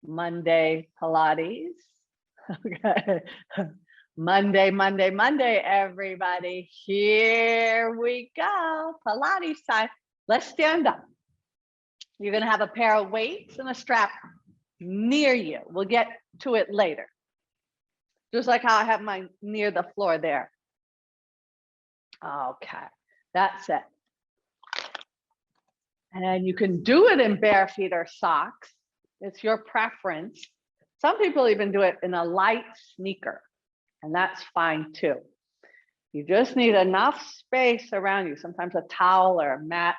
Monday Pilates. Okay. Monday, everybody. Here we go. Pilates time. Let's stand up. You're going to have a pair of weights and a strap near you. We'll get to it later. Just like how I have mine near the floor there. Okay, that's it. And you can do it in bare feet or socks. It's your preference. Some people even do it in a light sneaker, and that's fine too. You just need enough space around you. Sometimes a towel or a mat.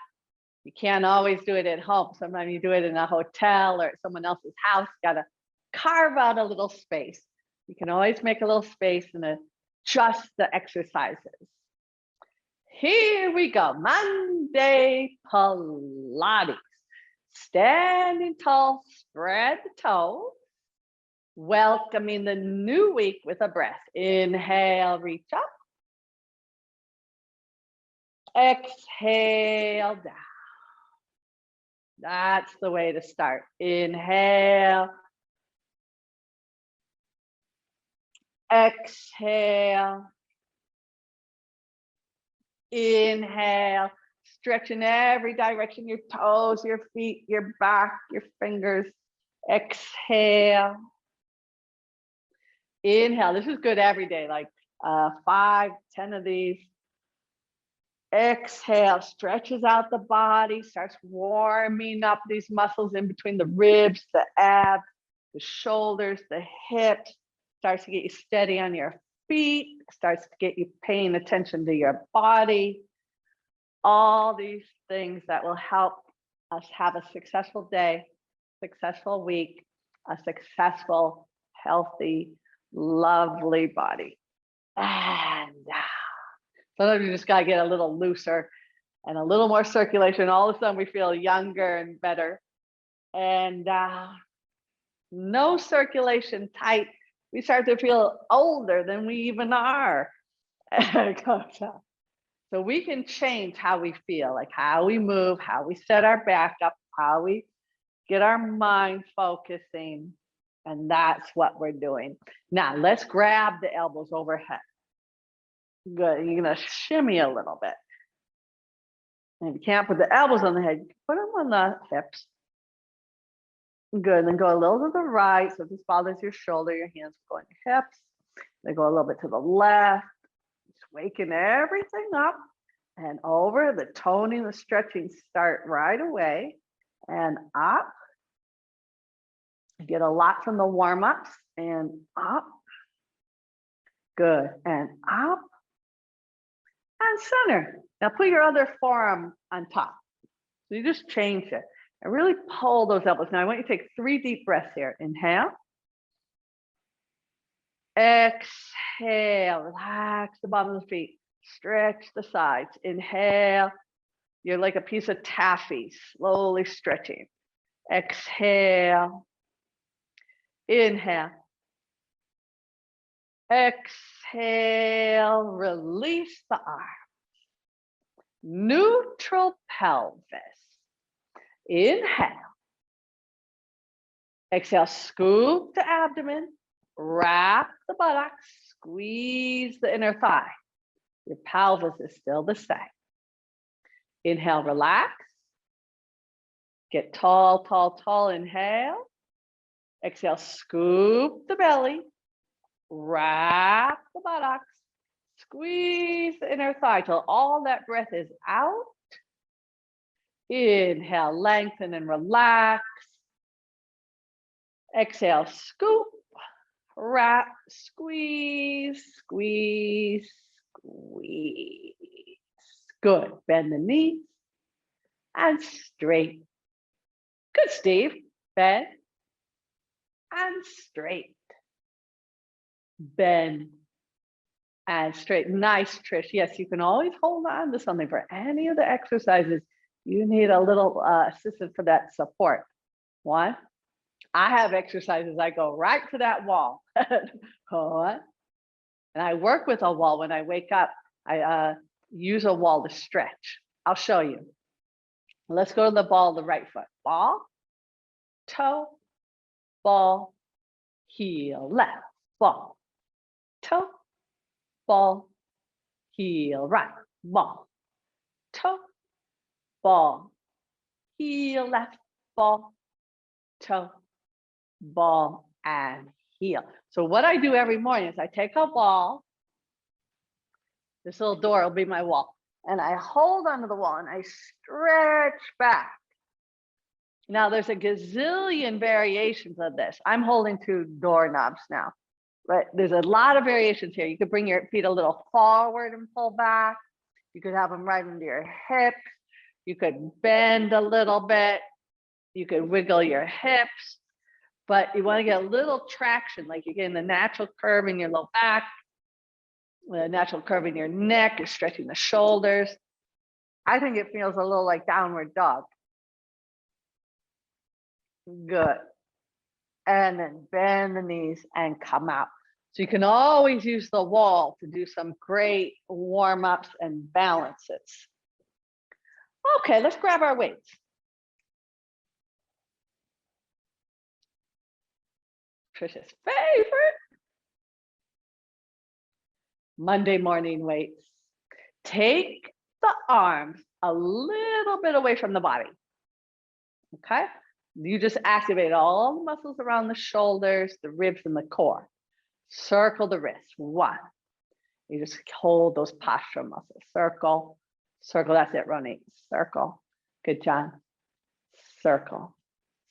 You can't always do it at home. Sometimes you do it in a hotel or at someone else's house. You gotta carve out a little space. You can always make a little space and adjust the exercises. Here we go. Monday Pilates. Standing tall, spread the toes. Welcoming the new week with a breath. Inhale, reach up. Exhale down. That's the way to start. Inhale. Exhale. Inhale. Stretch in every direction, your toes, your feet, your back, your fingers. Exhale. Inhale. This is good every day, like 5, 10 of these. Exhale, stretches out the body, starts warming up these muscles in between the ribs, the abs, the shoulders, the hips. Starts to get you steady on your feet, starts to get you paying attention to your body. All these things that will help us have a successful day, successful week, a successful, healthy, lovely body. And sometimes you just got to get a little looser and a little more circulation. All of a sudden we feel younger and better. And no circulation tight. We start to feel older than we even are. So we can change how we feel, like how we move, how we set our back up, how we get our mind focusing. And that's what we're doing. Now let's grab the elbows overhead. Good. You're going to shimmy a little bit. And if you can't put the elbows on the head, put them on the hips. Good. Then go a little to the right. So this bothers your shoulder, your hands go on your hips. Then go a little bit to the left. Just waking everything up and over. The toning, the stretching start right away and up. You get a lot from the warm-ups and up. Good. And up. And center. Now put your other forearm on top. So you just change it and really pull those elbows. Now I want you to take 3 deep breaths here. Inhale. Exhale. Relax the bottom of the feet. Stretch the sides. Inhale. You're like a piece of taffy, slowly stretching. Exhale. Inhale. Exhale, release the arms. Neutral pelvis. Inhale. Exhale, scoop the abdomen, wrap the buttocks, squeeze the inner thigh. Your pelvis is still the same. Inhale, relax. Get tall, tall, tall. Inhale. Exhale, scoop the belly. Wrap the buttocks, squeeze the inner thigh till all that breath is out. Inhale, lengthen and relax. Exhale, scoop, wrap, squeeze, squeeze, squeeze. Good. Bend the knees and straight. Good, Steve. Bend and straight. Bend and straight. Nice, Trish. Yes, you can always hold on to something for any of the exercises. You need a little assistance for that support. 1, I have exercises. I go right to that wall. And I work with a wall when I wake up. I use a wall to stretch. I'll show you. Let's go to the ball of the right foot. Ball, toe, ball, heel, left, ball, toe, ball, heel, right, ball, toe, ball, heel, left, ball, toe, ball, and heel. So what I do every morning is I take a ball, this little door will be my wall, and I hold onto the wall and I stretch back. Now there's a gazillion variations of this. I'm holding 2 doorknobs now, but there's a lot of variations here. You could bring your feet a little forward and pull back. You could have them right into your hips. You could bend a little bit. You could wiggle your hips, but you want to get a little traction, like you're getting the natural curve in your low back, the natural curve in your neck. You're stretching the shoulders. I think it feels a little like downward dog. Good. And then bend the knees and come out. So you can always use the wall to do some great warm-ups and balances. Okay, let's grab our weights. Trisha's favorite. Monday morning weights. Take the arms a little bit away from the body. Okay? You just activate all the muscles around the shoulders, the ribs, and the core. Circle the wrists. 1. You just hold those postural muscles. Circle, circle. That's it, Ronnie. Circle. Good job. Circle.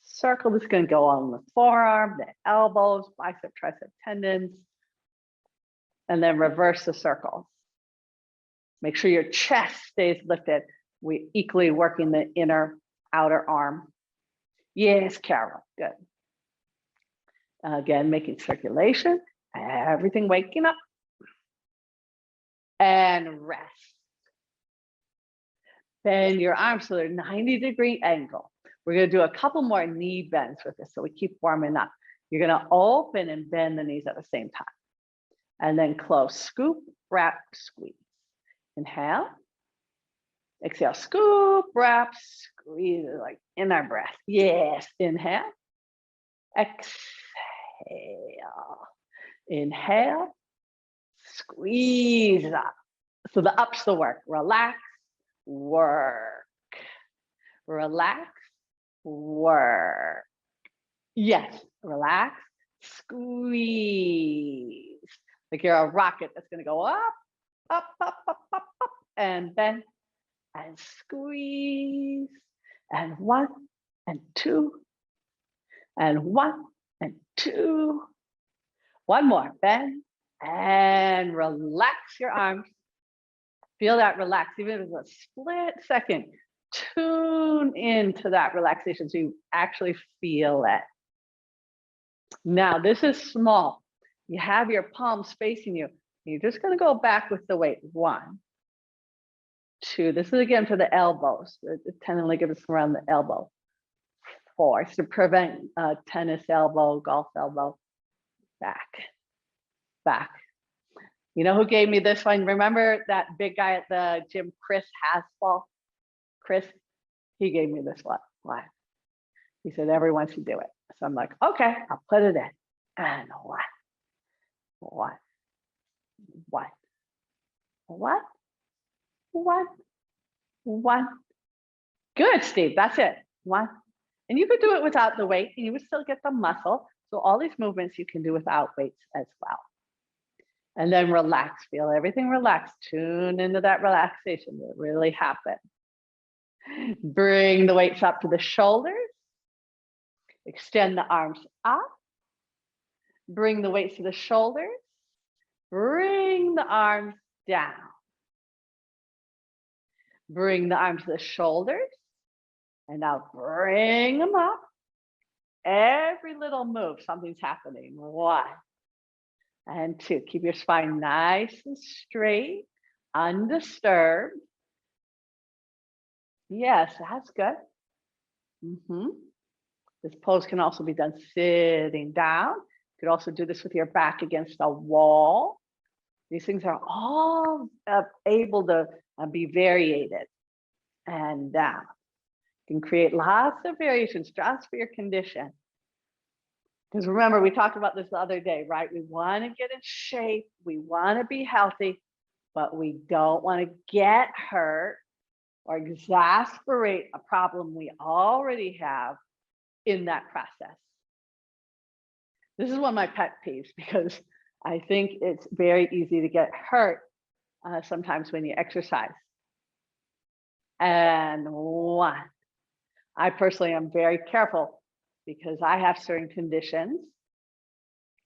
Circle. This is going to go on the forearm, the elbows, bicep, tricep tendons. And then reverse the circles. Make sure your chest stays lifted. We're equally working the inner, outer arm. Yes, Carol. Good. Again, making circulation. Everything waking up. And rest. Bend your arms so they're 90-degree angle. We're going to do a couple more knee bends with this so we keep warming up. You're going to open and bend the knees at the same time. And then close, scoop, wrap, squeeze. Inhale. Exhale, scoop, wrap, squeeze, like in our breath. Yes, inhale. Exhale. Inhale. Squeeze up. So the up's the work. Relax, work. Relax, work. Yes, relax, squeeze. Like you're a rocket that's going to go up, up, up, up, up, up, and bend, and squeeze, and 1, and 2, and 1, and 2. One more, bend, and relax your arms. Feel that relax, even if it's a split second. Tune into that relaxation so you actually feel it. Now, this is small. You have your palms facing you. You're just going to go back with the weight. 1, 2. This is again for the elbows. The tendon ligaments around the elbow. 4. It's to prevent tennis elbow, golf elbow. Back, back. You know who gave me this one? Remember that big guy at the gym, Chris Hasball? Chris, he gave me this one. Why? He said everyone should do it. So I'm like, okay, I'll put it in. And what? What? What? What? What? What? Good, Steve. That's it. 1. And you could do it without the weight, and you would still get the muscle. So all these movements you can do without weights as well. And then relax. Feel everything relax. Tune into that relaxation that really happened. Bring the weights up to the shoulders. Extend the arms up. Bring the weights to the shoulders. Bring the arms down. Bring the arms to the shoulders. And now bring them up. Every little move, something's happening. 1 and 2. Keep your spine nice and straight, undisturbed. Yes, that's good. This pose can also be done sitting down. You could also do this with your back against a wall. These things are all able to be variated and down. You can create lots of variations just for your condition. Because remember, we talked about this the other day, right? We want to get in shape, we want to be healthy, but we don't want to get hurt or exasperate a problem we already have in that process. This is one of my pet peeves because I think it's very easy to get hurt sometimes when you exercise. And one, I personally am very careful because I have certain conditions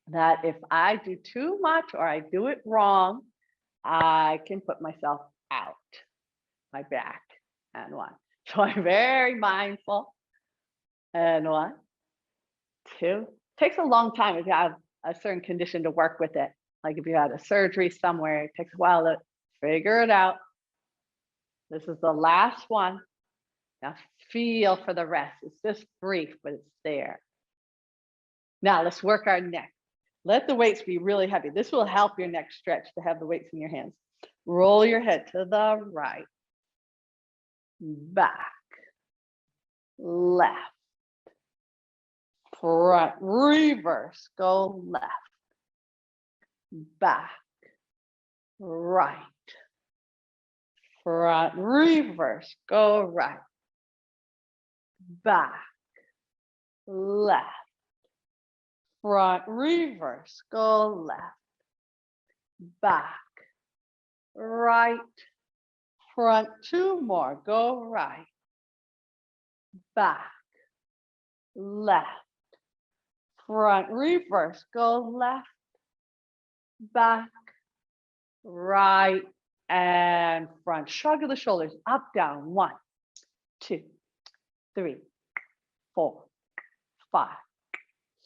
that if I do too much or I do it wrong, I can put myself out, my back, and one. So I'm very mindful. And one, two, takes a long time if you have a certain condition to work with it. Like if you had a surgery somewhere, it takes a while to figure it out. This is the last one. Now feel for the rest. It's just brief, but it's there. Now let's work our neck. Let the weights be really heavy. This will help your neck stretch to have the weights in your hands. Roll your head to the right, back, left, front, reverse, go left, back, right, front, reverse, go right, back, left, front, reverse, go left, back, right, front, two more, go right, back, left, front, reverse, go left, back, right, and front. Shrug of the shoulders, up, down, 1, 2, 3, 4, 5,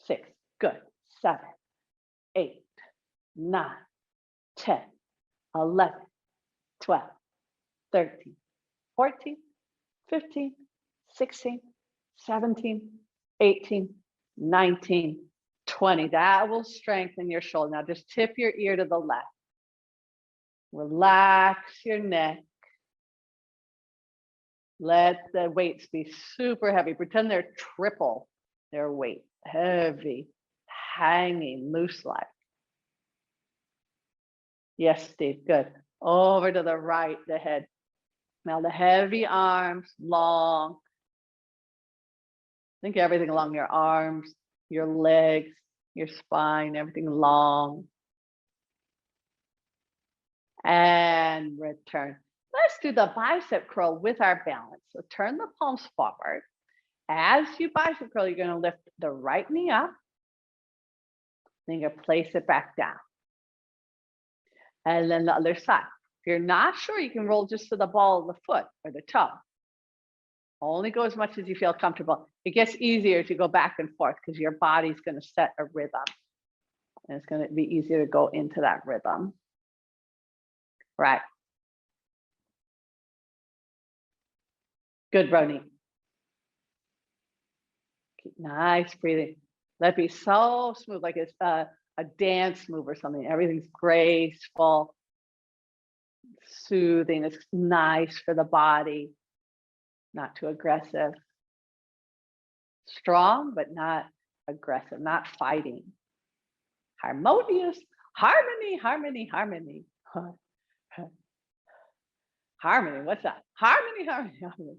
6, good, 7, 8, 9, 10, 11, 12, 13, 14, 15, 16, 17, 18, 19, 20. That will strengthen your shoulder. Now just tip your ear to the left. Relax your neck. Let the weights be super heavy. Pretend they're triple their weight. Heavy, hanging, loose like. Yes, Steve, good. Over to the right, the head. Now the heavy arms, long. Think everything along your arms, your legs, your spine, everything long. And return. Let's do the bicep curl with our balance. So turn the palms forward. As you bicep curl, you're going to lift the right knee up. Then you're going to place it back down. And then the other side. If you're not sure, you can roll just to the ball of the foot or the toe. Only go as much as you feel comfortable. It gets easier to go back and forth because your body's going to set a rhythm. And it's going to be easier to go into that rhythm. Right. Good, Brony. Keep nice breathing. Let it be so smooth, like it's a dance move or something. Everything's graceful, soothing. It's nice for the body, not too aggressive. Strong, but not aggressive, not fighting. Harmonious, harmony, harmony, harmony. Harmony, what's that? Harmony, harmony, harmony.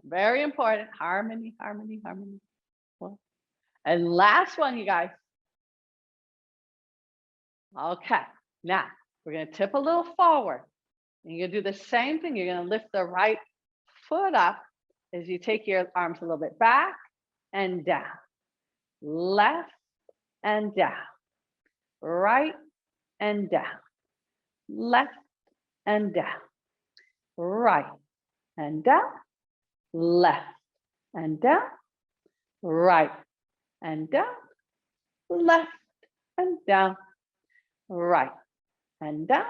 Very important. Harmony, harmony, harmony. And last one, you guys. Okay, now we're going to tip a little forward. And you're going to do the same thing. You're going to lift the right foot up as you take your arms a little bit back and down. Left and down. Right and down. Left and down. Right and down. Left and down. Right and down. Left and down. Right and down.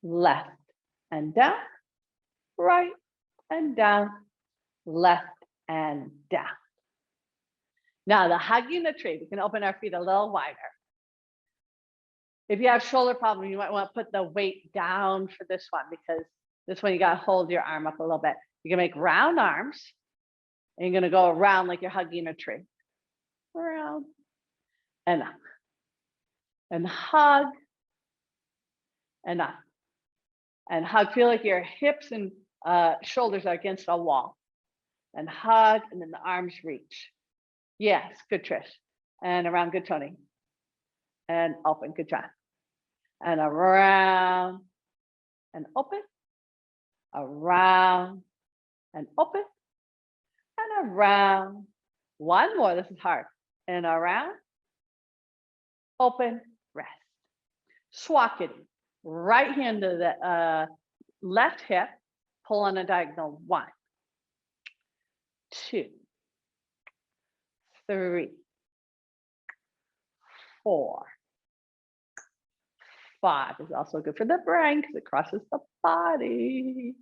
Left and down. Right and down. Left and down. Now the hugging the tree, we can open our feet a little wider. If you have shoulder problems, you might want to put the weight down for this one because this one you got to hold your arm up a little bit. You can make round arms and you're going to go around like you're hugging a tree. Around, and up. And hug and up. And hug. Feel like your hips and shoulders are against a wall. And hug, and then the arms reach. Yes, good Trish. And around, good Tony. And open, good John. And around and open, around and open, and around. One more, this is hard. And around, open, rest. Swakity. Right hand to the left hip, pull on a diagonal. 1, 2, 3, 4, 5 is also good for the brain because it crosses the body.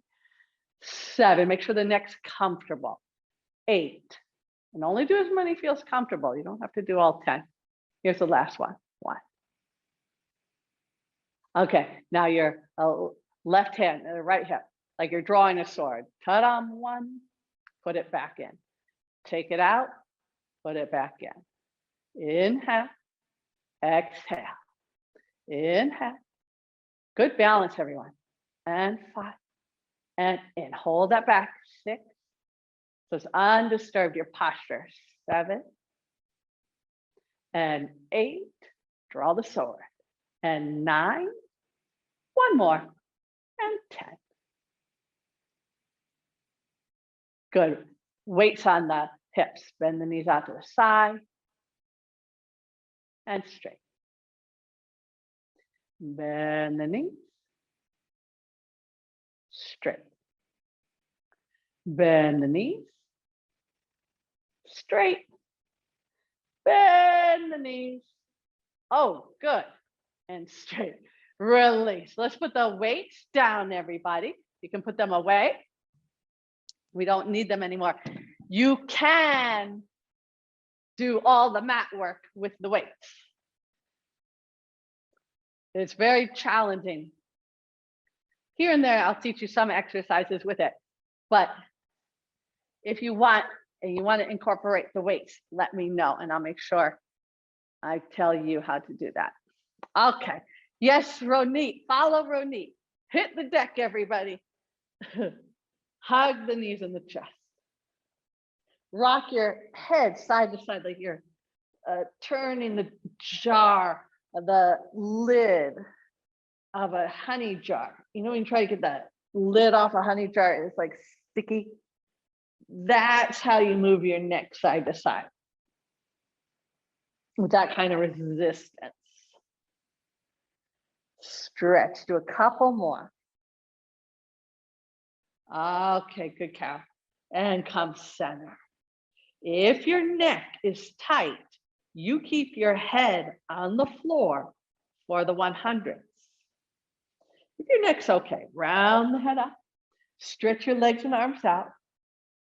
7, make sure the neck's comfortable. 8, and only do as many feels comfortable. You don't have to do all 10. Here's the last one. 1. Okay, now your left hand and the right hip, like you're drawing a sword. Cut on 1, put it back in. Take it out, put it back in. Inhale, exhale. Inhale. Good balance, everyone. And 5. And in. Hold that back. 6. So it's undisturbed, your posture. 7. And 8. Draw the sword. And 9. 1 more. And 10. Good. Weights on the hips. Bend the knees out to the side. And straight. Bend the knees. Straight. Bend the knees. Straight. Bend the knees. Oh, good. And straight. Release. Let's put the weights down, everybody. You can put them away. We don't need them anymore. You can do all the mat work with the weights. It's very challenging. Here and there, I'll teach you some exercises with it. But if you want, and you want to incorporate the weights, let me know, and I'll make sure I tell you how to do that. Okay. Yes, Ronit. Follow Ronit. Hit the deck, everybody. Hug the knees and the chest. Rock your head side to side like you're turning the jar, the lid of a honey jar. You know when you try to get the lid off a honey jar, it's like sticky. That's how you move your neck side to side with that kind of resistance. Stretch. Do a couple more. Okay, good cow. And come center. If your neck is tight, you keep your head on the floor for the 100s. If your neck's okay, round the head up, stretch your legs and arms out,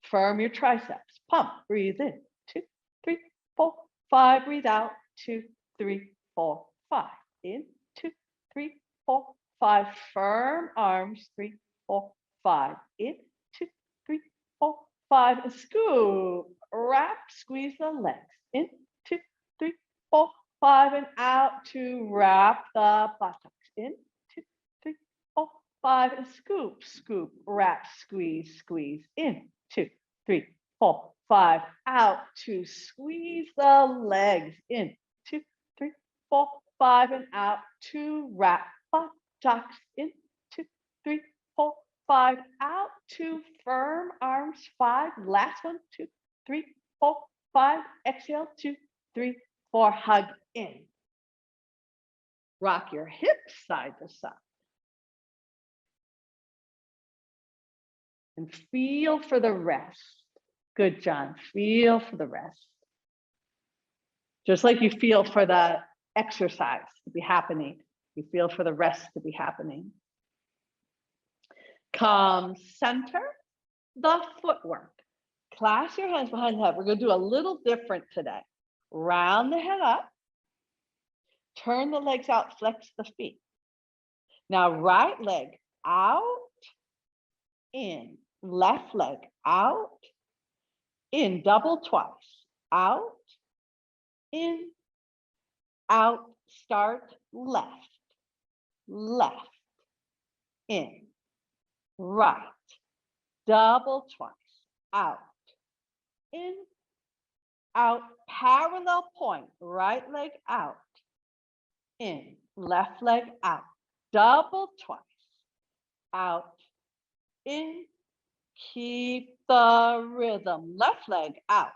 firm your triceps, pump, breathe in, 2, 3, 4, 5, breathe out, 2, 3, 4, 5, in, 2, 3, 4, 5, firm arms, 3, 4, 5, in, 2, 3, 4, 5, and scoop, wrap, squeeze the legs, in, 2, 3, 4, 5, and out to wrap the buttocks, in, 2, 3, 4, 5, and scoop, scoop, wrap, squeeze, squeeze, in, 2, 3, 4, 5, out to squeeze the legs, in, 2, 3, 4, 5, and out to wrap buttocks, in, 2, 3, 4, 5, out to firm arms, 5, last one, 2, 3, 4, 5, exhale, 2, 3, 4, hug in. Rock your hips side to side. And feel for the rest. Good, John. Feel for the rest. Just like you feel for the exercise to be happening, you feel for the rest to be happening. Come center the footwork. Clasp your hands behind the head. We're going to do a little different today. Round the head up. Turn the legs out, flex the feet. Now, right leg out, in. Left leg out, in. Double twice. Out, in, out, start, left, left, in, right, double twice, out, in, out, parallel point, right leg out, in, left leg out, double twice, out, in, keep the rhythm, left leg out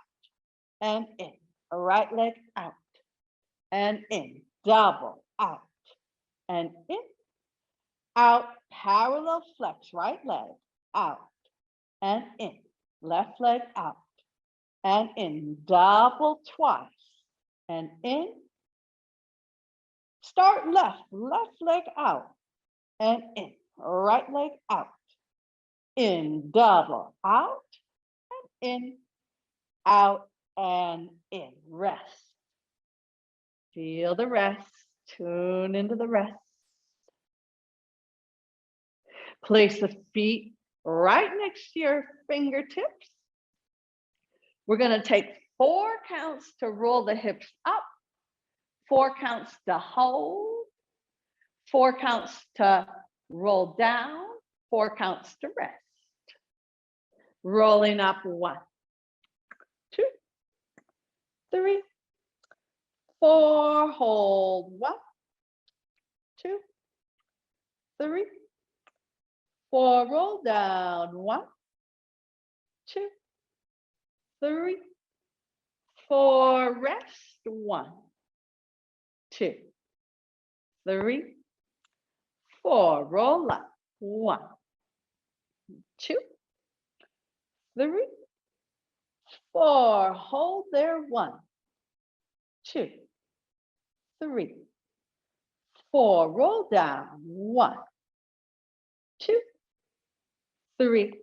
and in, right leg out and in, double out and in, out, parallel flex, right leg out and in, left leg out and in, double twice and in, start left, left leg out and in, right leg out, in, double out and in, out and in, rest. Feel the rest, tune into the rest. Place the feet right next to your fingertips. We're going to take 4 counts to roll the hips up, 4 counts to hold, 4 counts to roll down, 4 counts to rest. Rolling up 1, 2, 3, 4, hold 1, 2, 3, 4, roll down 1, 2, 3, 4, rest 1, 2, 3, 4, roll up 1, 2, 3, 4, hold there 1, 2, 3, 4, roll down 1, 2, 3,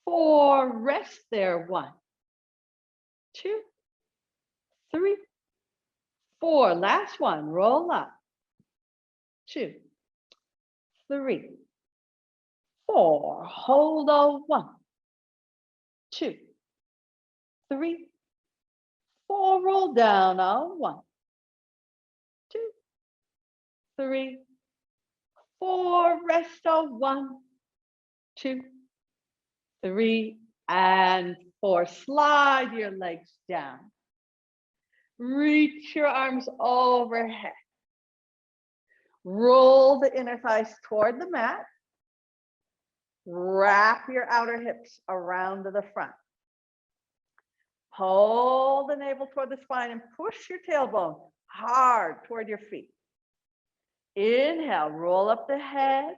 4, rest there 1, 2, 3, 4, last one, roll up 2, 3, 4, hold on 1, 2, 3, 4, roll down on 1, 2, 3, 4, rest on 1, 2, 3, and 4. Slide your legs down. Reach your arms overhead. Roll the inner thighs toward the mat. Wrap your outer hips around to the front. Hold the navel toward the spine and push your tailbone hard toward your feet. Inhale, roll up the head,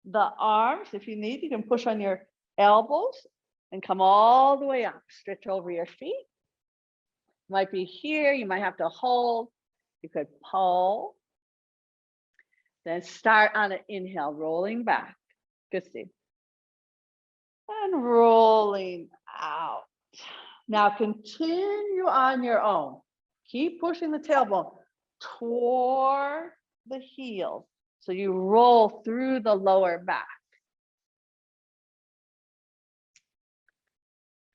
the arms. If you need, you can push on your elbows and come all the way up. Stretch over your feet. Might be here, you might have to hold. You could pull. Then start on an inhale, rolling back. Good, Steve. And rolling out. Now continue on your own. Keep pushing the tailbone toward the heels. So you roll through the lower back.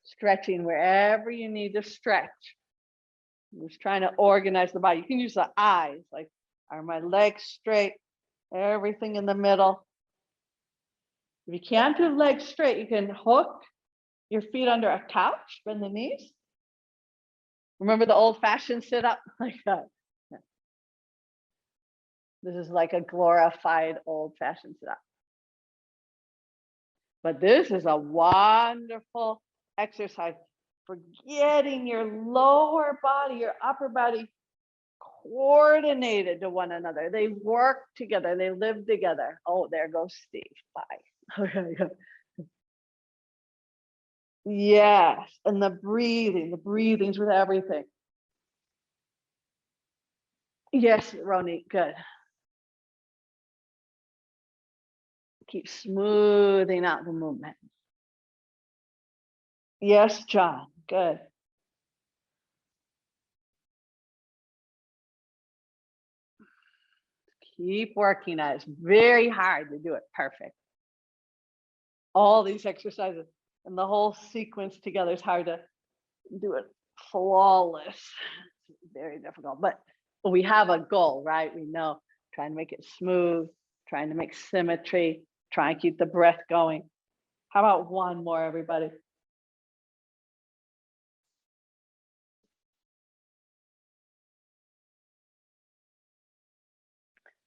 Stretching wherever you need to stretch. I'm just trying to organize the body. You can use the eyes, like, are my legs straight? Everything in the middle. If you can't do legs straight, you can hook your feet under a couch, bend the knees. Remember the old-fashioned sit-up like that? This is like a glorified old-fashioned sit-up. But this is a wonderful exercise for getting your lower body, your upper body coordinated to one another. They work together, they live together. Oh, there goes Steve. Bye. Yes, and the breathing's with everything. Yes, Roni, good. Keep smoothing out the movement. Yes, John, good. Keep working at it. It's very hard to do it perfect. All these exercises and the whole sequence together is hard to do it flawless. It's very difficult, but we have a goal, right? We know, trying to make it smooth, trying to make symmetry, try and keep the breath going. How about one more, everybody?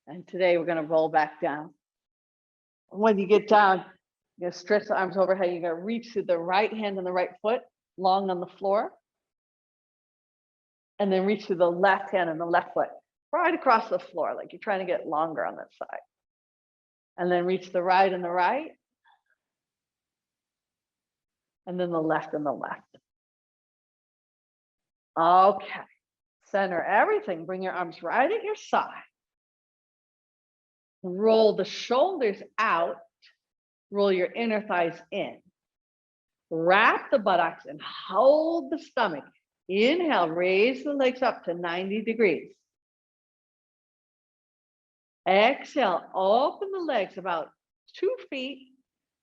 And today we're going to roll back down. When you get down, you're going to stretch the arms overhead. You're going to reach through the right hand and the right foot, long on the floor. And then reach through the left hand and the left foot, right across the floor, like you're trying to get longer on that side. And then reach the right and the right. And then the left and the left. Okay. Center everything. Bring your arms right at your side. Roll the shoulders out. Roll your inner thighs in. Wrap the buttocks and hold the stomach. Inhale, raise the legs up to 90 degrees. Exhale, open the legs about 2 feet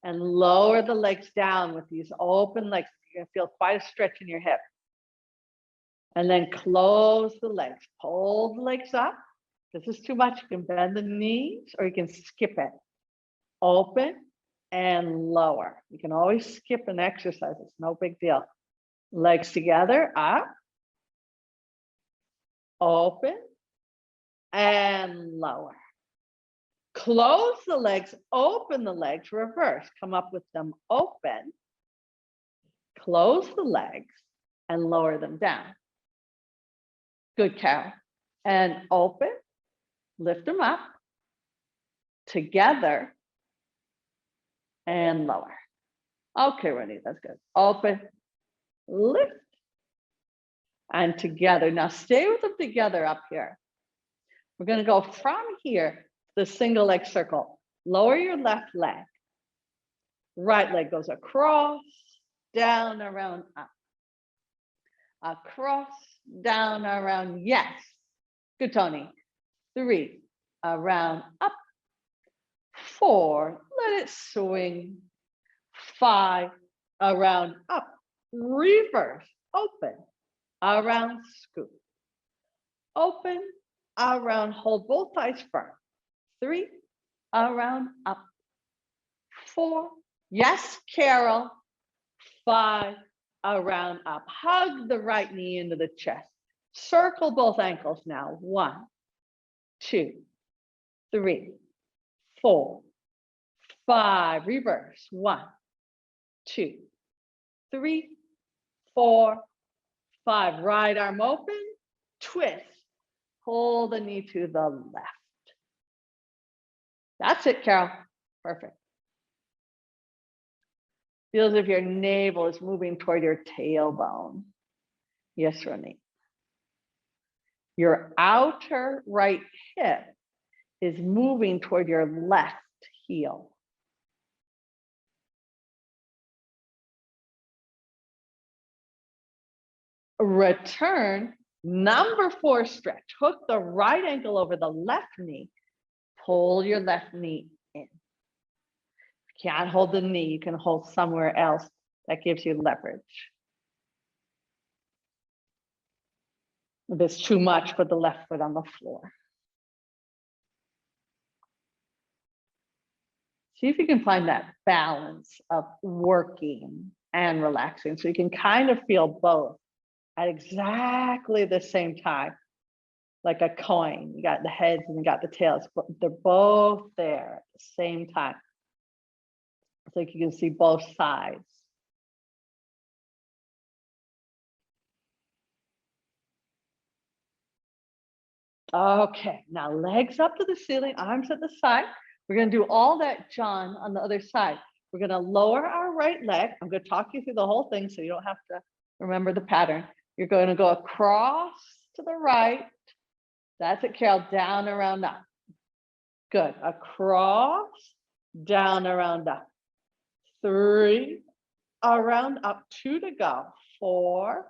and lower the legs down with these open legs. You're going to feel quite a stretch in your hip. And then close the legs. Pull the legs up. If this is too much, you can bend the knees or you can skip it. Open and lower. You can always skip an exercise. It's no big deal. Legs together, up. Open and lower. Close the legs, open the legs, reverse. Come up with them open. Close the legs and lower them down. Good, Carol. And open, lift them up, together, and lower. Okay, Renee, that's good. Open, lift, and together. Now stay with them together up here. We're going to go from here, the single leg circle. Lower your left leg. Right leg goes across, down, around, up. Across, down, around. Yes. Good, Tony. 3, around, up. 4, let it swing. 5, around, up. Reverse, open, around, scoop. Open, around, hold both thighs firm. 3, around, up. 4, yes, Carol. 5, around, up. Hug the right knee into the chest. Circle both ankles now. 1, 2, 3, 4, 5. Reverse. 1, 2, 3, 4, 5. Right arm open. Twist. Pull the knee to the left. That's it, Carol. Perfect. Feels as if your navel is moving toward your tailbone. Yes, Ronnie. Your outer right hip is moving toward your left heel. Return, number 4 stretch. Hook the right ankle over the left knee. Pull your left knee in. If you can't hold the knee, you can hold somewhere else. That gives you leverage. If it's too much, put the left foot on the floor. See if you can find that balance of working and relaxing. So you can kind of feel both at exactly the same time. Like a coin, you got the heads and you got the tails, but they're both there at the same time. It's like you can see both sides. Okay, now legs up to the ceiling, arms at the side. We're going to do all that, John, on the other side. We're going to lower our right leg. I'm going to talk you through the whole thing so you don't have to remember the pattern. You're going to go across to the right. That's it, Carol. Down, around, up. Good. Across, down, around, up. 3, around, up. 2 to go. 4,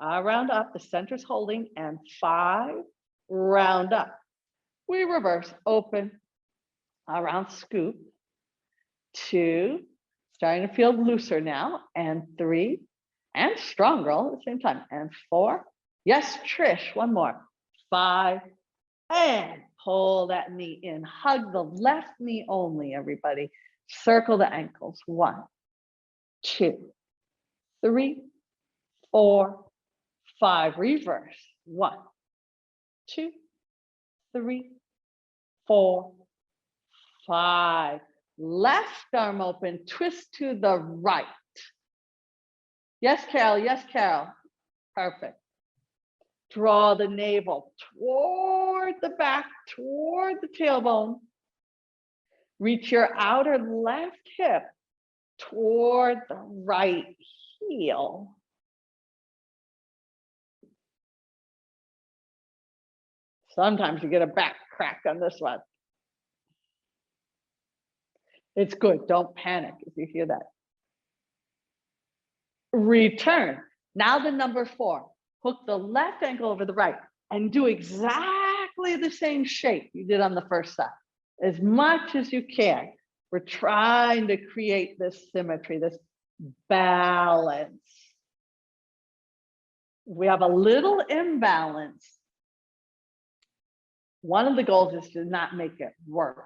around, up. The center's holding. And 5, round up. We reverse. Open, around, scoop. 2, starting to feel looser now. And 3, and stronger all at the same time. And 4. Yes, Trish, one more. 5, and pull that knee in. Hug the left knee only, everybody. Circle the ankles. 1, 2, 3, 4, 5. Reverse. 1, 2, 3, 4, 5. Left arm open, twist to the right. Yes, Carol. Yes, Carol. Perfect. Draw the navel toward the back, toward the tailbone. Reach your outer left hip toward the right heel. Sometimes you get a back crack on this one. It's good. Don't panic if you hear that. Return. Now the number 4. Hook the left ankle over the right and do exactly the same shape you did on the first side. As much as you can. We're trying to create this symmetry, this balance. We have a little imbalance. One of the goals is to not make it worse.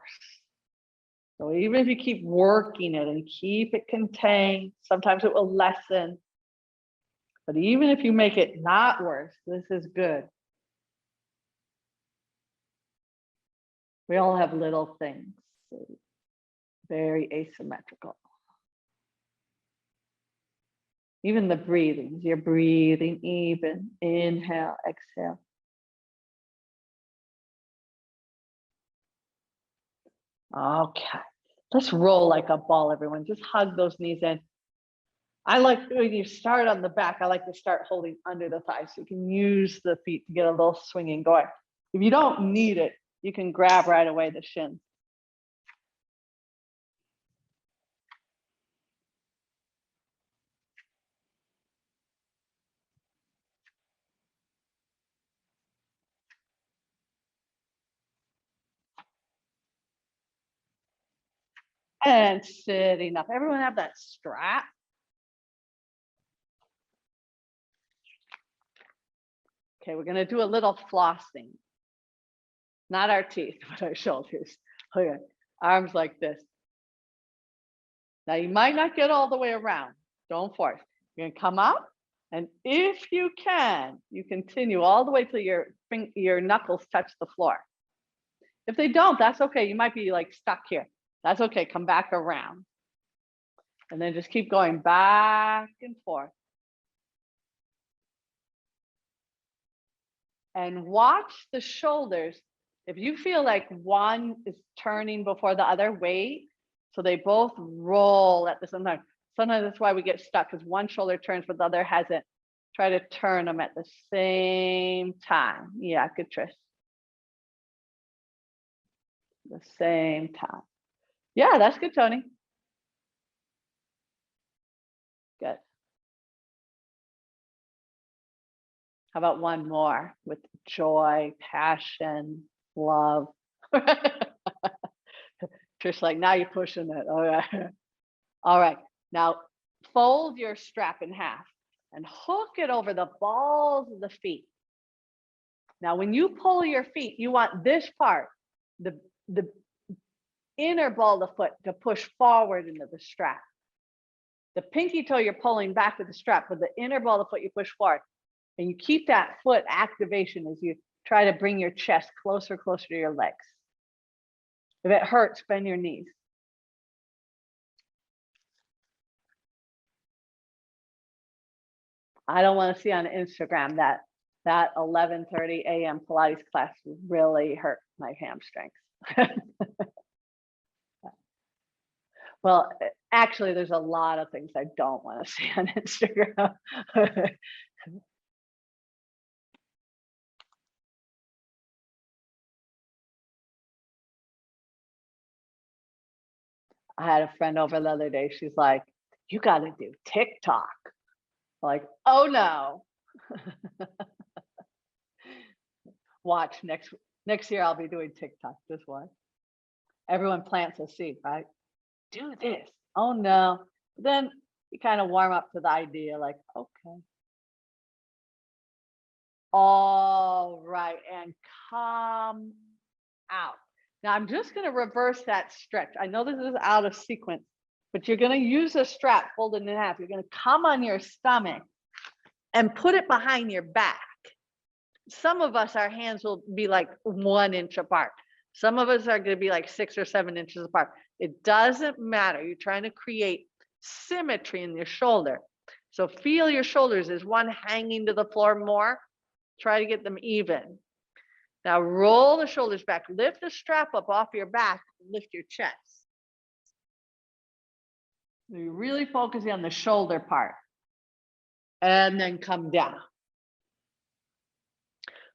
So even if you keep working it and keep it contained, sometimes it will lessen. But even if you make it not worse, this is good. We all have little things, very asymmetrical. Even the breathing, you're breathing even. Inhale, exhale. Okay, let's roll like a ball, everyone. Just hug those knees in. I like when you start on the back, I like to start holding under the thighs so you can use the feet to get a little swinging going. If you don't need it, you can grab right away the shins. And sitting up. Everyone have that strap? Okay, we're going to do a little flossing. Not our teeth, but our shoulders. Okay, arms like this. Now you might not get all the way around. Don't force. You're going to come up, and if you can, you continue all the way till your knuckles touch the floor. If they don't, that's okay. You might be like stuck here. That's okay. Come back around. And then just keep going back and forth. And watch the shoulders. If you feel like one is turning before the other, wait. So they both roll at the same time. Sometimes that's why we get stuck, because one shoulder turns but the other hasn't. Try to turn them at the same time. Yeah, good, Trish. The same time. Yeah, that's good, Tony. Good. How about one more with joy, passion, love? Trish, like, now you're pushing it. All right. All right. Now fold your strap in half and hook it over the balls of the feet. Now, when you pull your feet, you want this part, the inner ball of the foot, to push forward into the strap. The pinky toe you're pulling back to the strap, but the inner ball of the foot you push forward. And you keep that foot activation as you try to bring your chest closer to your legs. If it hurts, bend your knees. I don't want to see on Instagram that 11:30 a.m. Pilates class really hurt my hamstrings. Well, actually, there's a lot of things I don't want to see on Instagram. I had a friend over the other day. She's like, "You got to do TikTok." Like, oh no. Watch next year I'll be doing TikTok. Just watch. Everyone plants a seed, right? Do this. Oh no. Then you kind of warm up to the idea, like, okay. All right, and come out. Now I'm just going to reverse that stretch. I know this is out of sequence, but you're going to use a strap folded in half. You're going to come on your stomach and put it behind your back. Some of us, our hands will be like 1 inch apart. Some of us are going to be like 6 or 7 inches apart. It doesn't matter. You're trying to create symmetry in your shoulder. So feel your shoulders. Is one hanging to the floor more? Try to get them even. Now roll the shoulders back. Lift the strap up off your back. Lift your chest. You're really focusing on the shoulder part. And then come down.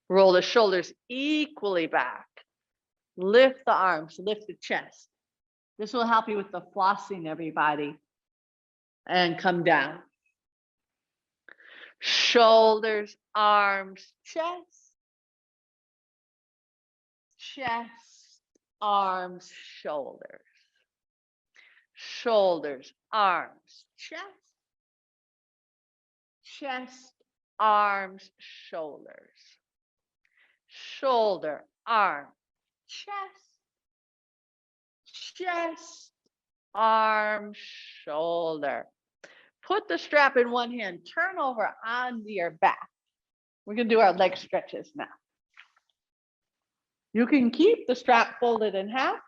Roll the shoulders equally back. Lift the arms, lift the chest. This will help you with the flossing, everybody. And come down. Shoulders, arms, chest. Chest, arms, shoulders. Shoulders, arms, chest. Chest, arms, shoulders. Shoulder, arm, chest. Chest, arm, shoulder. Put the strap in one hand, turn over onto your back. We're going to do our leg stretches now. You can keep the strap folded in half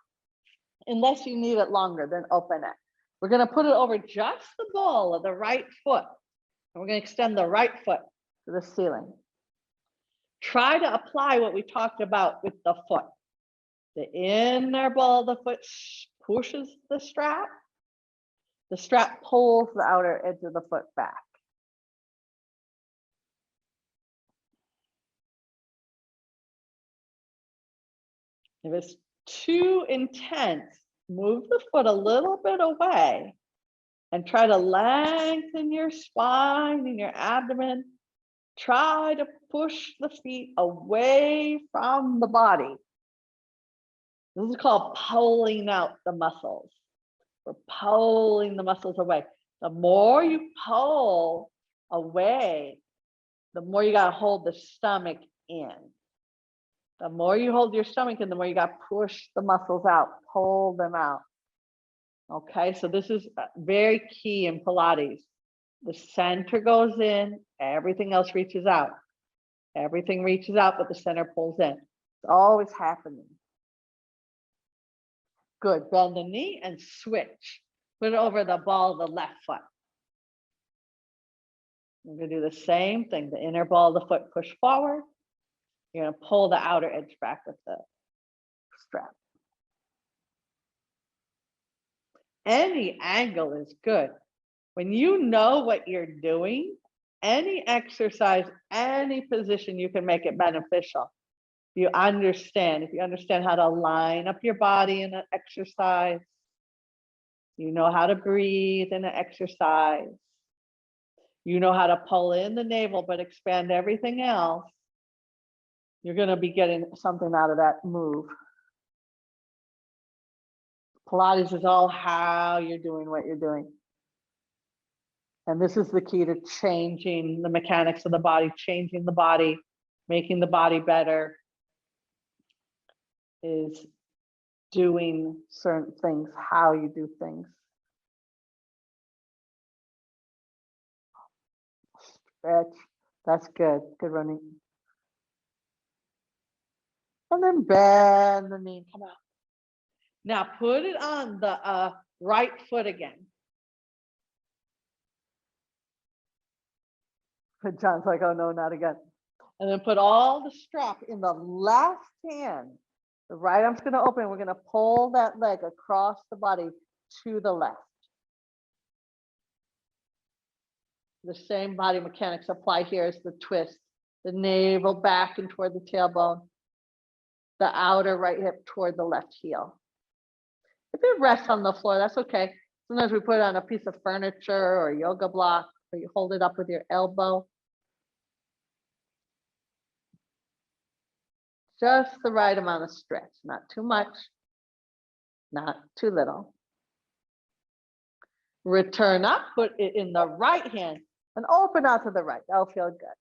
unless you need it longer, then open it. We're going to put it over just the ball of the right foot. And we're going to extend the right foot to the ceiling. Try to apply what we talked about with the foot. The inner ball of the foot pushes the strap. The strap pulls the outer edge of the foot back. If it's too intense, move the foot a little bit away and try to lengthen your spine and your abdomen. Try to push the feet away from the body. This is called pulling out the muscles. We're pulling the muscles away. The more you pull away, the more you got to hold the stomach in. The more you hold your stomach in, the more you got to push the muscles out, pull them out. Okay, so this is very key in Pilates. The center goes in, everything else reaches out. Everything reaches out, but the center pulls in. It's always happening. Good, bend the knee and switch. Put it over the ball of the left foot. We're gonna do the same thing. The inner ball of the foot push forward. You're gonna pull the outer edge back with the strap. Any angle is good. When you know what you're doing, any exercise, any position, you can make it beneficial. You understand, if you understand how to line up your body in an exercise, you know how to breathe in an exercise, you know how to pull in the navel but expand everything else, you're going to be getting something out of that move. Pilates is all how you're doing what you're doing. And this is the key to changing the mechanics of the body, changing the body, making the body better, is doing certain things, how you do things. Stretch, that's good, good running. And then bend the knee, come out. Now put it on the right foot again. But John's like, oh no, not again. And then put all the strap in the left hand. The right arm's going to open. We're going to pull that leg across the body to the left. The same body mechanics apply here as the twist. The navel back and toward the tailbone. The outer right hip toward the left heel. If it rests on the floor, that's okay. Sometimes we put it on a piece of furniture or a yoga block, or you hold it up with your elbow. Just the right amount of stretch, not too much, not too little. Return up, put it in the right hand and open out to the right. That'll feel good.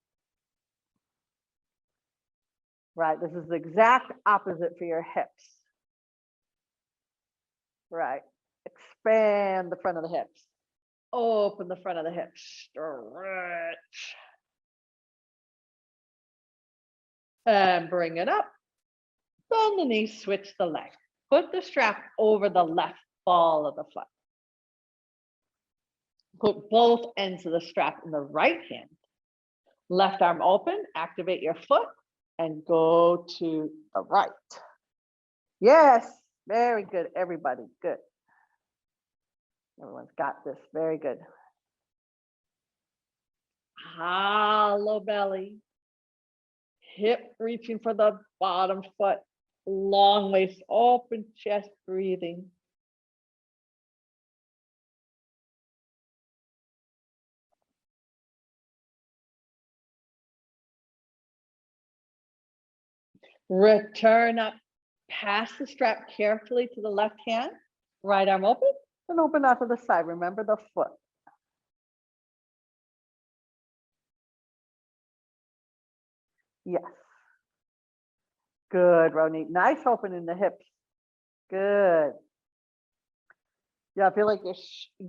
Right, this is the exact opposite for your hips. Right, expand the front of the hips. Open the front of the hips, stretch. And bring it up. Bend the knees, switch the leg. Put the strap over the left ball of the foot. Put both ends of the strap in the right hand. Left arm open, activate your foot, and go to the right. Yes, very good, everybody, good. Everyone's got this, very good. Hollow belly. Hip reaching for the bottom foot. Long waist, open chest, breathing. Return up, pass the strap carefully to the left hand, right arm open, and open out to the side. Remember the foot. Yes. Good, Ronit. Nice open in the hips. Good. Yeah, I feel like you're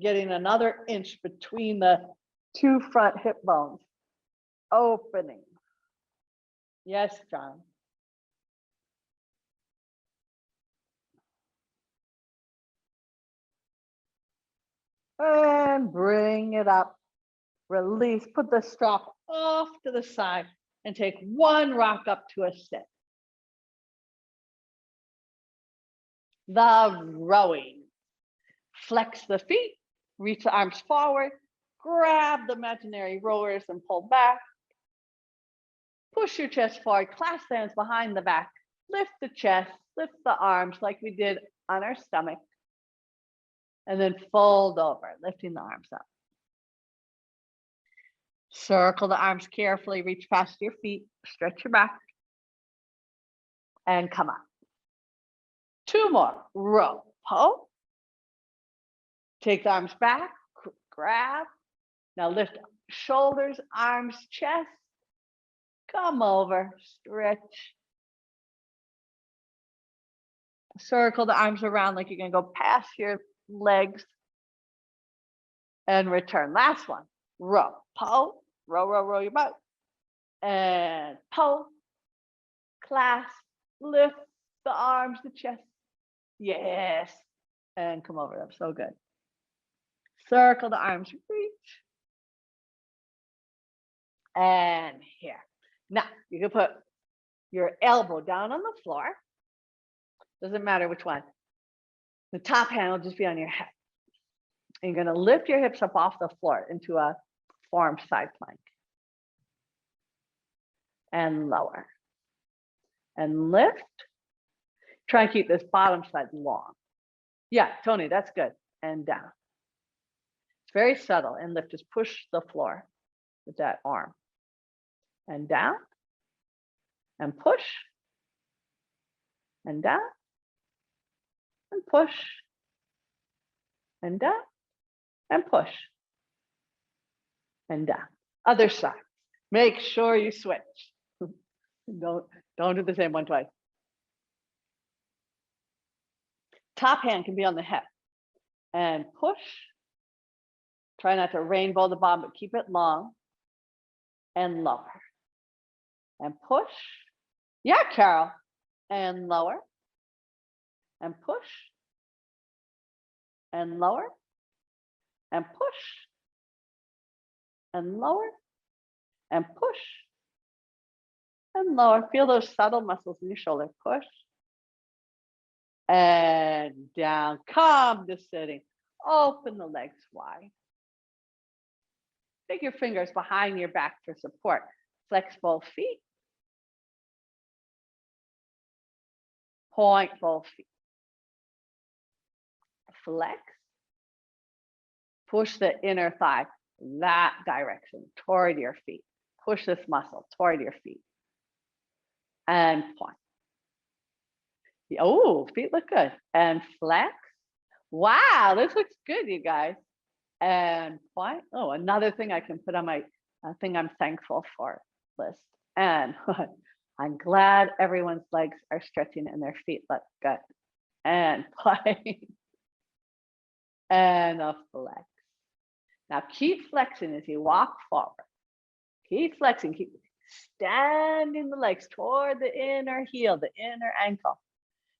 getting another inch between the two front hip bones. Opening. Yes, John. And bring it up. Release. Put the strap off to the side and take one rock up to a sit. The rowing. Flex the feet, reach the arms forward, grab the imaginary rowers and pull back. Push your chest forward, clasp the hands behind the back, lift the chest, lift the arms like we did on our stomach, and then fold over, lifting the arms up. Circle the arms carefully, reach past your feet, stretch your back, and come up. Two more, row, pull. Take the arms back, grab. Now lift shoulders, arms, chest. Come over, stretch. Circle the arms around like you're gonna go past your legs. And return. Last one, row, pull, row, row, row your boat. And pull, clasp, lift the arms, the chest. Yes. And come over them, so good. Circle the arms, reach. And here. Now, you can put your elbow down on the floor. Doesn't matter which one. The top hand will just be on your head. And you're going to lift your hips up off the floor into a formed side plank. And lower. And lift. Try and keep this bottom side long. Yeah, Tony, that's good. And down. It's very subtle. And lift, just push the floor with that arm. And down. And push. And down. And push. And down. And push. And down. Other side. Make sure you switch. Don't do the same one twice. Top hand can be on the hip. And push. Try not to rainbow the bottom, but keep it long. And lower. And push. Yeah, Carol. And lower. And push. And lower. And push. And lower. And push. And lower. Feel those subtle muscles in your shoulder. Push. And down. Come to sitting. Open the legs wide. Take your fingers behind your back for support. Flex both feet. Point both feet. Flex. Push the inner thigh that direction toward your feet. Push this muscle toward your feet. And point. Oh, feet look good. And flex. Wow, this looks good, you guys. And point. Oh, another thing I can put on my thing I'm thankful for list. And I'm glad everyone's legs are stretching and their feet look good. And plank and a flex. Now keep flexing as you walk forward. Keep flexing, keep standing the legs toward the inner heel, the inner ankle.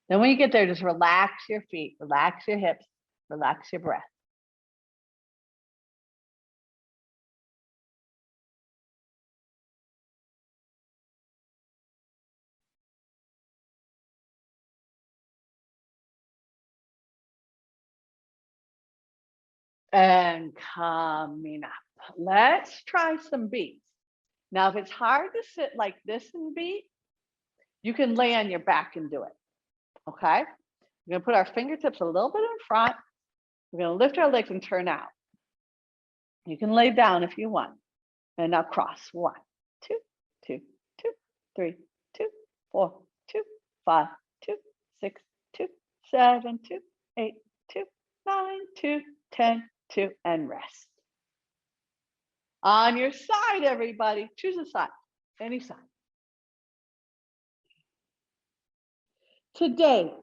Then when you get there, just relax your feet, relax your hips, relax your breath. And coming up, let's try some beats. Now, if it's hard to sit like this and beat, you can lay on your back and do it. Okay. We're going to put our fingertips a little bit in front. We're going to lift our legs and turn out. You can lay down if you want. And now cross. 1, 2, 2, 2, 3, 2, 4, 2, 5, 2, 6, 2, 7, 2, 8, 2, 9, 2, 10, 2, and rest. On your side, everybody. Choose a side, any side. Today,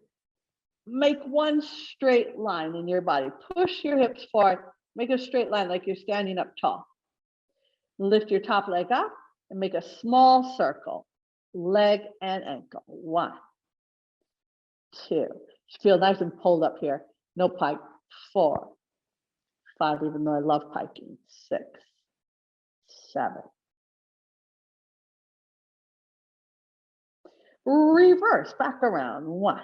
make one straight line in your body. Push your hips forward. Make a straight line like you're standing up tall. Lift your top leg up and make a small circle, leg and ankle. 1, 2. Feel nice and pulled up here. No pike. 4, 5, even though I love piking. 6, 7. Reverse back around. 1,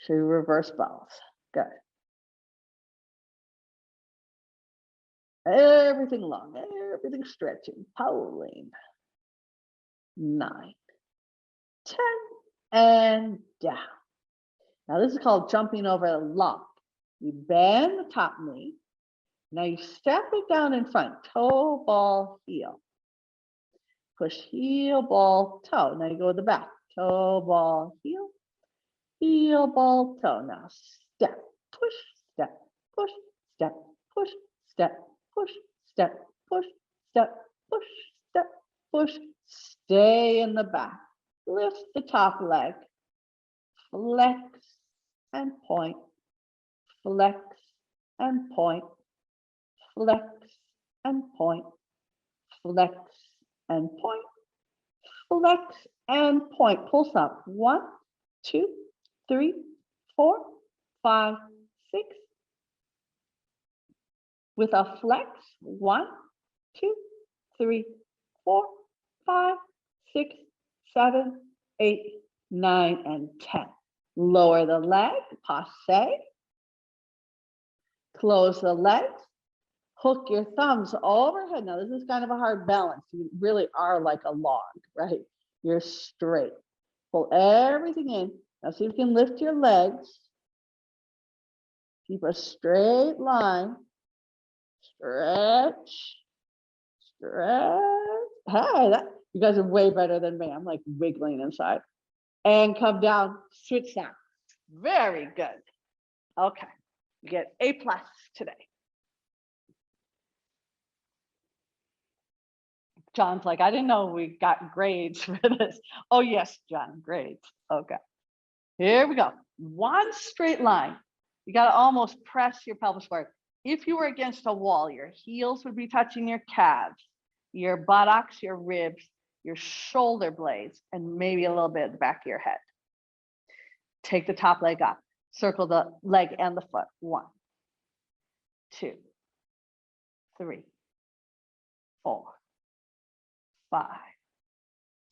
2, reverse bows. Good. Everything long, everything stretching, pulling. 9, 10, and down. Now this is called jumping over a lump. You bend the top knee. Now you step it down in front, toe, ball, heel. Push heel, ball, toe. Now you go to the back, toe, ball, heel, heel, ball, toe. Now step, push, step, push, step, push, step, push, step, push, step, push, step, push. Stay in the back. Lift the top leg. Flex and point. Flex and point. Flex and point. Flex and point. Flex and point. Pulse up. 1, 2, 3, 4, 5, 6. With a flex. 1, 2, 3, 4, 5, 6, 7, 8, 9, and 10. Lower the leg, passe. Close the legs. Hook your thumbs overhead. Now, this is kind of a hard balance. You really are like a log, right? You're straight. Pull everything in. Now, see if you can lift your legs. Keep a straight line. Stretch. Stretch. Hey, you guys are way better than me. I'm like wiggling inside. And come down, switch down. Very good. Okay, you get A+ today. John's like, I didn't know we got grades for this. Oh yes, John, grades. Okay, here we go. One straight line. You got to almost press your pelvis forward. If you were against a wall, your heels would be touching your calves, your buttocks, your ribs, your shoulder blades, and maybe a little bit at the back of your head. Take the top leg up. Circle the leg and the foot. 1, 2, 3, 4, 5,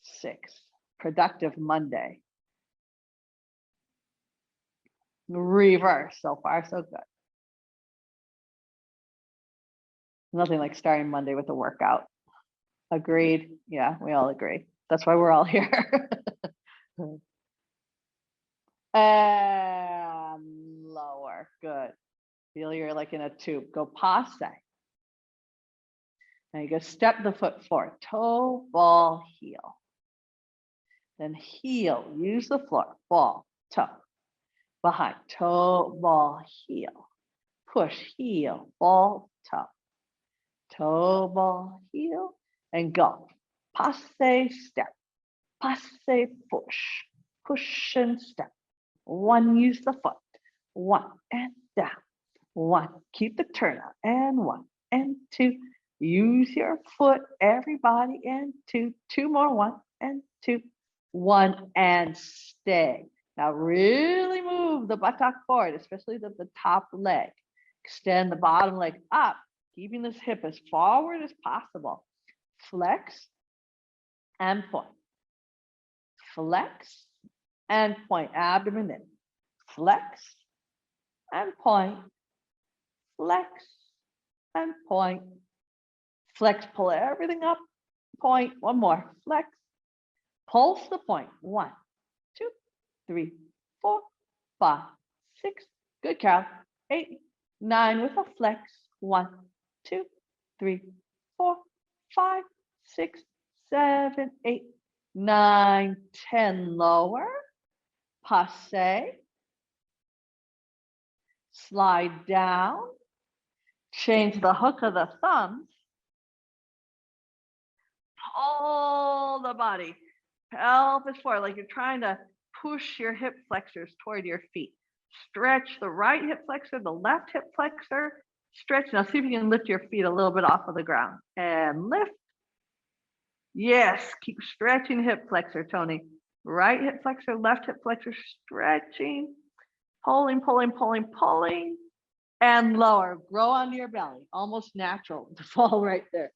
6. Productive Monday. Reverse. So far, so good. Nothing like starting Monday with a workout. Agreed. Yeah, we all agree. That's why we're all here. And lower. Good. Feel you're like in a tube. Go passe. Now you go step the foot forward. Toe, ball, heel. Then heel. Use the floor. Ball, toe. Behind. Toe, ball, heel. Push, heel, ball, toe. Toe, ball, heel. And go. Passe, step. passe, push, push and step. One, use the foot. One and down. One, keep the turn out. And one and two. Use your foot, everybody, and two. Two more, one and two. One and stay. Now really move the buttock forward, especially the top leg. Extend the bottom leg up, keeping this hip as forward as possible. Flex and point. Flex and point, abdomen in. Flex and point. Flex and point. Flex, pull everything up. Point, one more. Flex. Pulse the point. 1, 2, 3, 4, 5, 6. Good, Carol. 8, 9 with a flex. 1, 2, 3, 4, 5, 6, 7, 8, 9, 10. Lower. Passe. Slide down. Change the hook of the thumbs. Pull the body. Pelvis forward, like you're trying to push your hip flexors toward your feet. Stretch the right hip flexor, the left hip flexor. Stretch. Now see if you can lift your feet a little bit off of the ground. And lift. Yes, keep stretching hip flexor, Tony. Right hip flexor, left hip flexor, stretching. Pulling, pulling, pulling, pulling. And lower. Grow onto your belly. Almost natural to fall right there.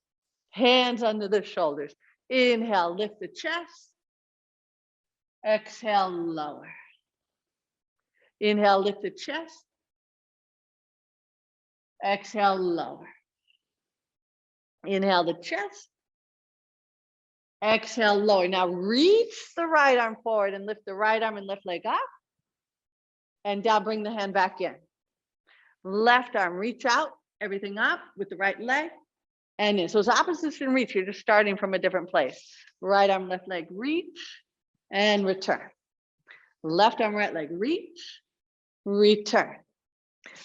Hands under the shoulders. Inhale, lift the chest. Exhale, lower. Inhale, lift the chest. Exhale, lower. Inhale the chest. Exhale, lower. Now reach the right arm forward and lift the right arm and left leg up. And down, bring the hand back in. Left arm, reach out, everything up with the right leg. And in. So it's opposites in reach. You're just starting from a different place. Right arm, left leg, reach and return. Left arm, right leg, reach, return.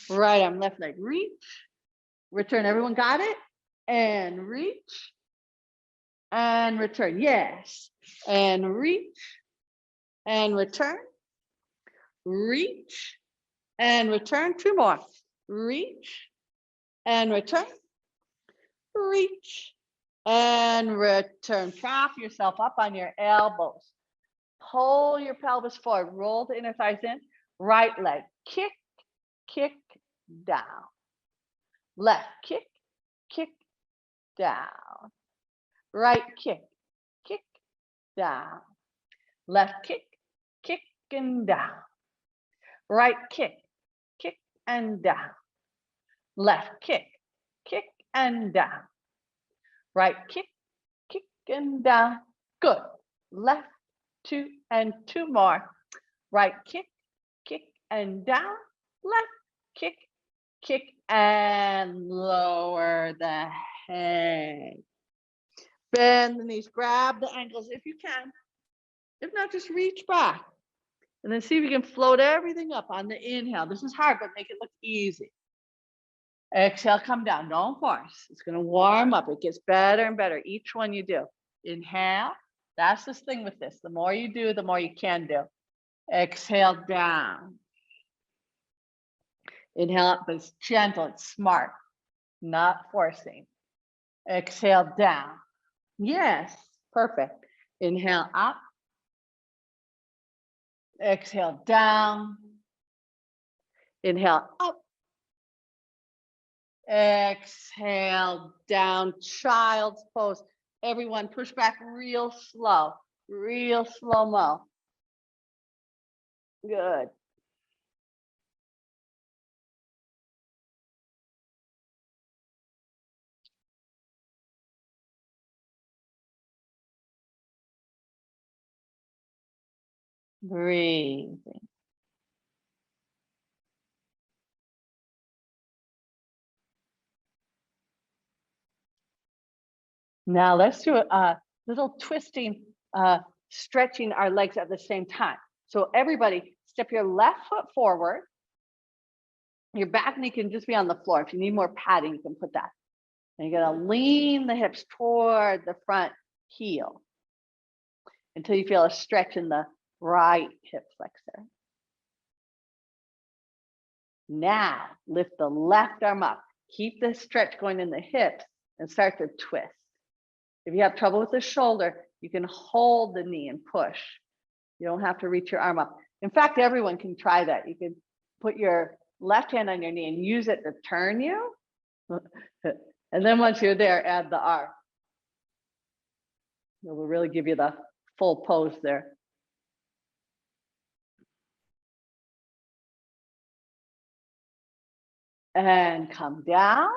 Right arm, left leg, reach, return. Everyone got it? And reach and return. Yes. And reach and return. Reach and return. 2 more. Reach and return. Reach and return. Prop yourself up on your elbows. Pull your pelvis forward. Roll the inner thighs in. Right leg. Kick, kick, down. Left kick, kick, down. Right kick, kick, down. Left kick, kick and down. Right kick, kick and down. Left kick, kick and down. Right kick, kick and down. Good. Left, 2 and 2 more. Right kick, kick and down. Left kick, kick and lower the head. Bend the knees, grab the ankles if you can. If not, just reach back. And then see if you can float everything up on the inhale. This is hard, but make it look easy. Exhale, come down, don't force. It's gonna warm up. It gets better and better each one you do. Inhale, that's this thing with this. The more you do, the more you can do. Exhale down. Inhale up, but it's gentle, it's smart, not forcing. Exhale down. Yes, perfect. Inhale up. Exhale down. Inhale up. Exhale down, child's pose. Everyone push back real slow mo. Good. Breathing. Now let's do a little twisting, stretching our legs at the same time. So everybody step your left foot forward. Your back knee can just be on the floor. If you need more padding, you can put that. And you're gonna lean the hips toward the front heel. until you feel a stretch in the right hip flexor. Now, lift the left arm up. Keep the stretch going in the hips and start to twist. If you have trouble with the shoulder, you can hold the knee and push. You don't have to reach your arm up. In fact, everyone can try that. You can put your left hand on your knee and use it to turn you. And then once you're there, add the arm. It will really give you the full pose there. And come down.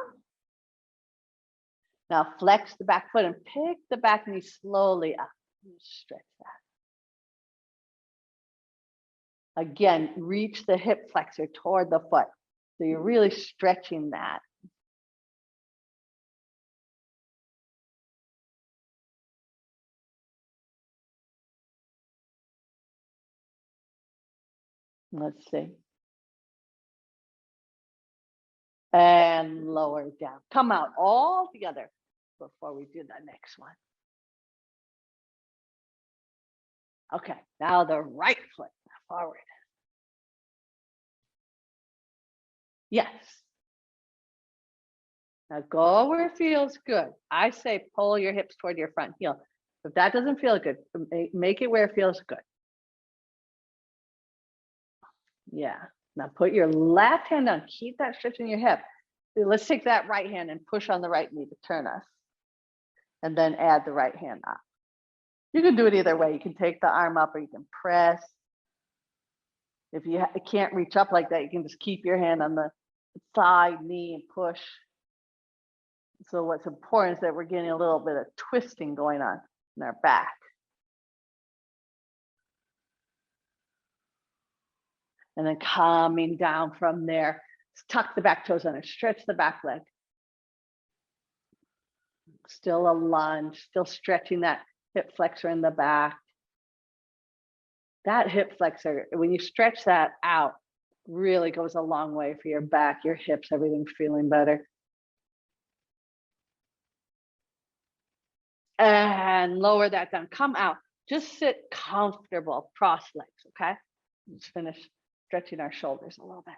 Now flex the back foot and pick the back knee slowly up. Stretch that. Again, reach the hip flexor toward the foot. So you're really stretching that. Let's see. And lower down. Come out all together before we do the next one. Okay, now the right foot forward. Yes. Now go where it feels good. I say pull your hips toward your front heel. If that doesn't feel good, make it where it feels good. Yeah. Now put your left hand down. Keep that stretch in your hip. Let's take that right hand and push on the right knee to turn us. And then add the right hand up. You can do it either way. You can take the arm up or you can press. If you can't reach up like that, you can just keep your hand on the side knee and push. So what's important is that we're getting a little bit of twisting going on in our back. And then coming down from there, tuck the back toes under, stretch the back leg. Still a lunge, still stretching that hip flexor in the back. That hip flexor, when you stretch that out, really goes a long way for your back, your hips, everything's feeling better. And lower that down, come out, just sit comfortable, cross legs, okay? Let's finish stretching our shoulders a little bit.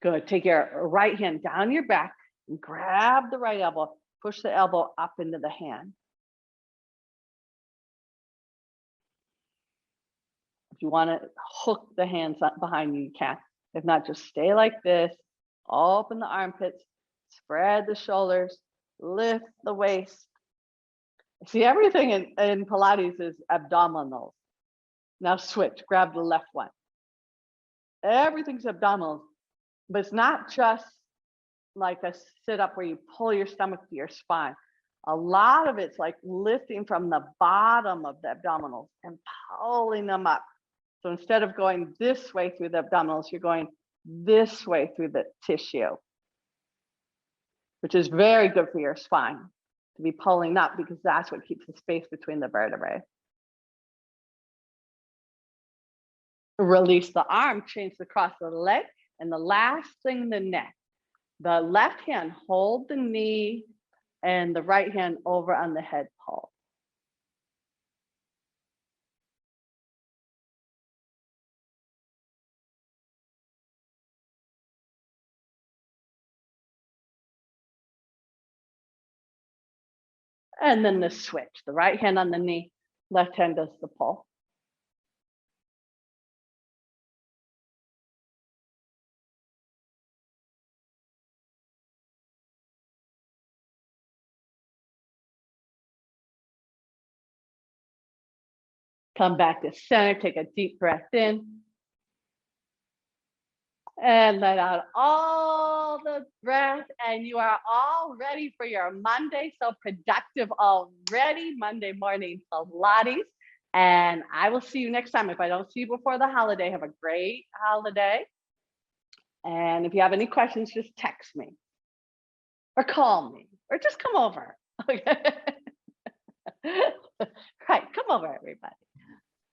Good, take your right hand down your back and grab the right elbow, push the elbow up into the hand. If you want to hook the hands up behind you, you can. If not, just stay like this, open the armpits, spread the shoulders, lift the waist. See, everything in Pilates is abdominals. Now switch, grab the left one. Everything's abdominals, but it's not just like a sit up where you pull your stomach to your spine. A lot of it's like lifting from the bottom of the abdominals and pulling them up. So instead of going this way through the abdominals, you're going this way through the tissue, which is very good for your spine to be pulling up because that's what keeps the space between the vertebrae. Release the arm, change the cross of the leg, and the last thing, the neck. The left hand hold the knee and the right hand over on the head pole. And then the switch, the right hand on the knee, left hand does the pull. Come back to center, take a deep breath in. And let out all the breath, and you are all ready for your Monday. So productive already, Monday morning Pilates. And I will see you next time. If I don't see you before the holiday, have a great holiday. And if you have any questions, just text me or call me or just come over. Okay. Right, come over, everybody.